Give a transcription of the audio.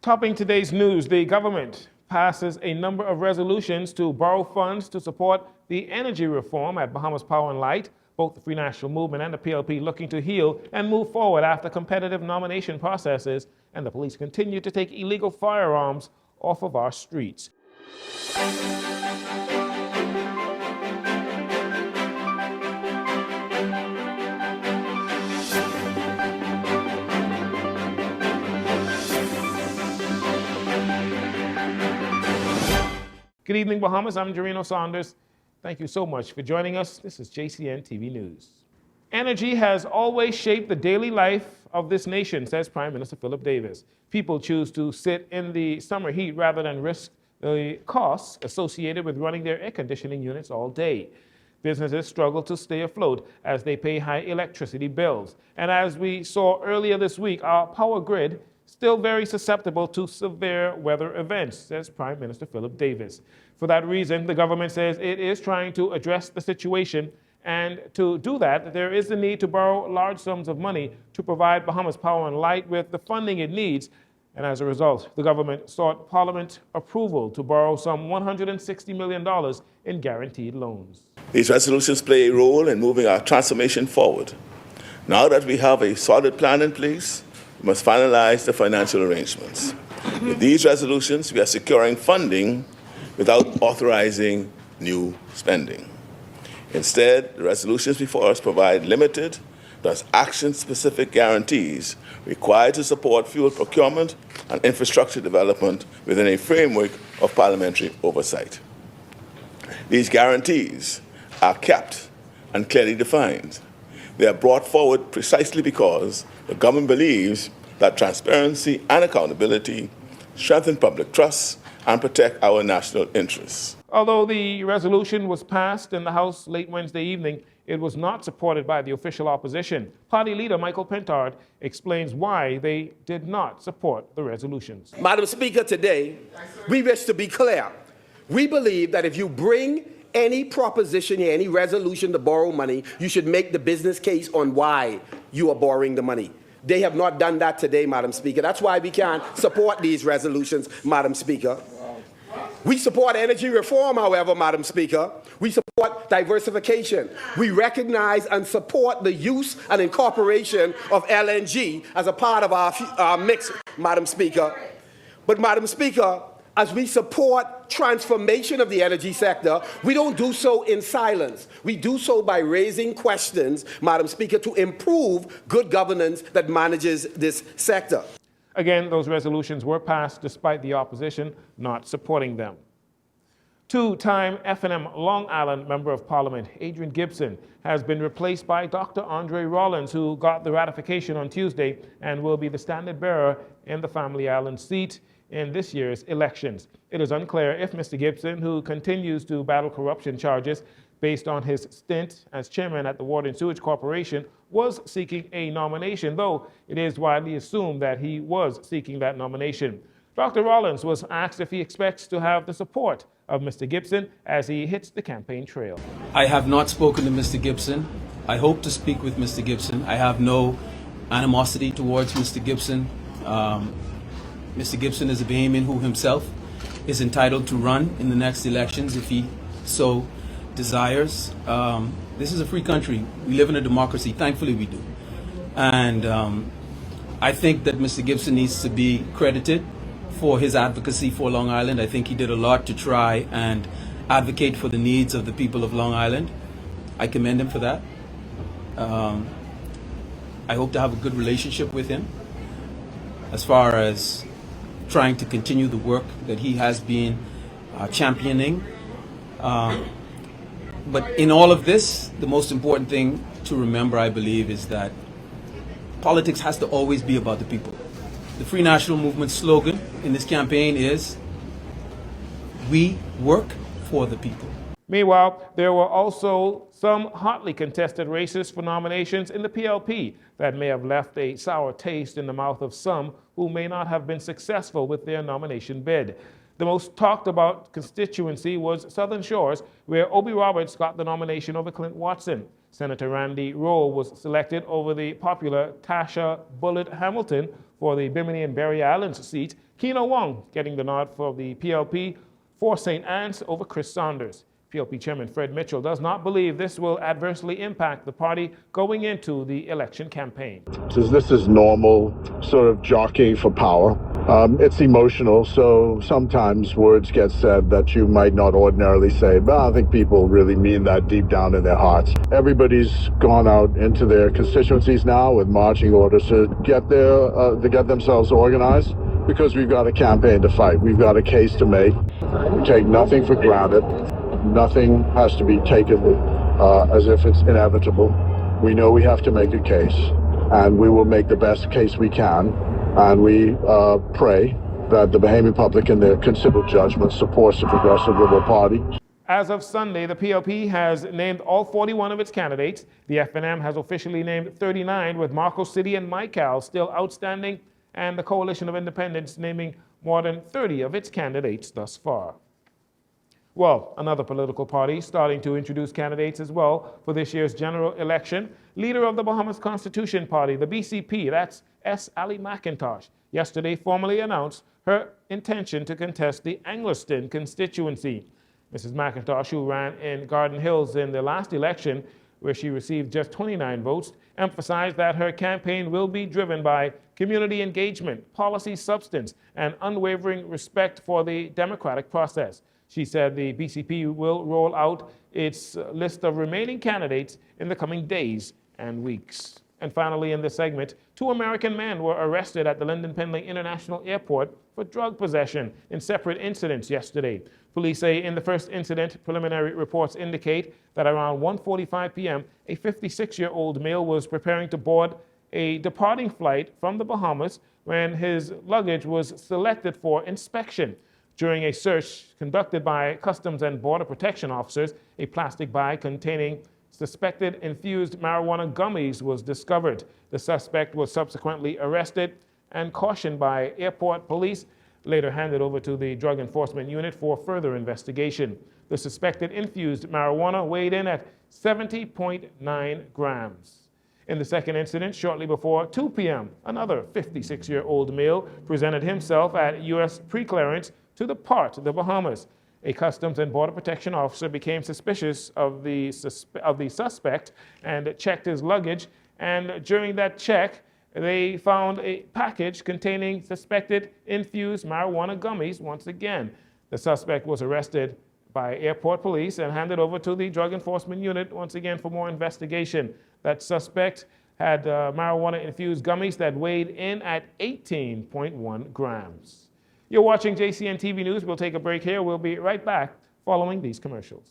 Topping today's news, the government passes a number of resolutions to borrow funds to support the energy reform at Bahamas Power and Light. Both the Free National Movement and the PLP looking to heal and move forward after competitive nomination processes, and the police continue to take illegal firearms off of our streets. Good evening, Bahamas. I'm Jarino Saunders. Thank you so much for joining us. This is JCN TV News. Energy has always shaped the daily life of this nation, says Prime Minister Philip Davis. People choose to sit in the summer heat rather than risk the costs associated with running their air conditioning units all day. Businesses struggle to stay afloat as they pay high electricity bills. And as we saw earlier this week, our power grid still very susceptible to severe weather events, says Prime Minister Philip Davis. For that reason, the government says it is trying to address the situation, and to do that, there is the need to borrow large sums of money to provide Bahamas Power and Light with the funding it needs. And as a result, the government sought Parliament approval to borrow some $160 million in guaranteed loans. These resolutions play a role in moving our transformation forward. Now that we have a solid plan in place, we must finalize the financial arrangements. With these resolutions, we are securing funding without authorizing new spending. Instead, the resolutions before us provide limited, thus action-specific guarantees required to support fuel procurement and infrastructure development within a framework of parliamentary oversight. These guarantees are kept and clearly defined. They are brought forward precisely because the government believes that transparency and accountability strengthen public trust and protect our national interests. Although the resolution was passed in the House late Wednesday evening, it was not supported by the official opposition. Party leader Michael Pentard explains why they did not support the resolutions. Madam Speaker, today we wish to be clear. We believe that if you bring any proposition here, any resolution to borrow money, you should make the business case on why you are borrowing the money. They have not done that today, Madam Speaker. That's why we can't support these resolutions, Madam Speaker. We support energy reform, however, Madam Speaker. We support diversification. We recognize and support the use and incorporation of LNG as a part of our mix, Madam Speaker. But, Madam Speaker, as we support transformation of the energy sector, we don't do so in silence. We do so by raising questions, Madam Speaker, to improve good governance that manages this sector. Again, those resolutions were passed despite the opposition not supporting them. Two-time F&M Long Island Member of Parliament Adrian Gibson has been replaced by Dr. Andre Rollins, who got the ratification on Tuesday and will be the standard bearer in the Family Island seat in this year's elections. It is unclear if Mr. Gibson, who continues to battle corruption charges based on his stint as chairman at the Water and Sewage Corporation, was seeking a nomination, though it is widely assumed that he was seeking that nomination. Dr. Rollins was asked if he expects to have the support of Mr. Gibson as he hits the campaign trail. I have not spoken to Mr. Gibson. I hope to speak with Mr. Gibson. I have no animosity towards Mr. Gibson. Mr. Gibson is a Bahamian who himself is entitled to run in the next elections if he so desires. This is a free country. We live in a democracy. Thankfully, we do. And I think that Mr. Gibson needs to be credited for his advocacy for Long Island. I think he did a lot to try and advocate for the needs of the people of Long Island. I commend him for that. I hope to have a good relationship with him as far as trying to continue the work that he has been championing. But in all of this, the most important thing to remember, I believe, is that politics has to always be about the people. The Free National Movement slogan in this campaign is, "We work for the people." Meanwhile, there were also some hotly contested races for nominations in the PLP that may have left a sour taste in the mouth of some who may not have been successful with their nomination bid. The most talked about constituency was Southern Shores, where Obie Roberts got the nomination over Clint Watson. Senator Randy Rowe was selected over the popular Tasha Bullitt Hamilton for the Bimini and Berry Islands seat. Keno Wong getting the nod for the PLP for St. Anne's over Chris Saunders. PLP Chairman Fred Mitchell does not believe this will adversely impact the party going into the election campaign. This is normal sort of jockeying for power. It's emotional, so sometimes words get said that you might not ordinarily say, but I think people really mean that deep down in their hearts. Everybody's gone out into their constituencies now with marching orders to get themselves organized, because we've got a campaign to fight. We've got a case to make. We take nothing for granted. Nothing has to be taken as if it's inevitable. We know we have to make a case, and we will make the best case we can. And we pray that the Bahamian public, in their considered judgment, supports the Progressive Liberal Party. As of Sunday, the PLP has named all 41 of its candidates. The FNM has officially named 39, with Marco City and Mical still outstanding, and the Coalition of Independents naming more than 30 of its candidates thus far. Well, another political party starting to introduce candidates as well for this year's general election. Leader of the Bahamas Constitution Party, the BCP, that's S. Ali McIntosh, yesterday formally announced her intention to contest the Anglerston constituency. Mrs. McIntosh, who ran in Garden Hills in the last election, where she received just 29 votes, emphasized that her campaign will be driven by community engagement, policy substance, and unwavering respect for the democratic process. She said the BCP will roll out its list of remaining candidates in the coming days and weeks. And finally, in this segment, 2 American men were arrested at the Lyndon Pendling International Airport for drug possession in separate incidents yesterday. Police say in the first incident, preliminary reports indicate that around 1:45 p.m., a 56-year-old male was preparing to board a departing flight from the Bahamas when his luggage was selected for inspection. During a search conducted by Customs and Border Protection officers, a plastic bag containing suspected infused marijuana gummies was discovered. The suspect was subsequently arrested and cautioned by airport police, later handed over to the Drug Enforcement Unit for further investigation. The suspected infused marijuana weighed in at 70.9 grams. In the second incident, shortly before 2 p.m., another 56-year-old male presented himself at U.S. preclearance to depart the Bahamas. A Customs and Border Protection officer became suspicious of the suspect and checked his luggage. And during that check, they found a package containing suspected infused marijuana gummies once again. The suspect was arrested by airport police and handed over to the Drug Enforcement Unit once again for more investigation. That suspect had marijuana-infused gummies that weighed in at 18.1 grams. You're watching JCN TV News. We'll take a break here. We'll be right back following these commercials.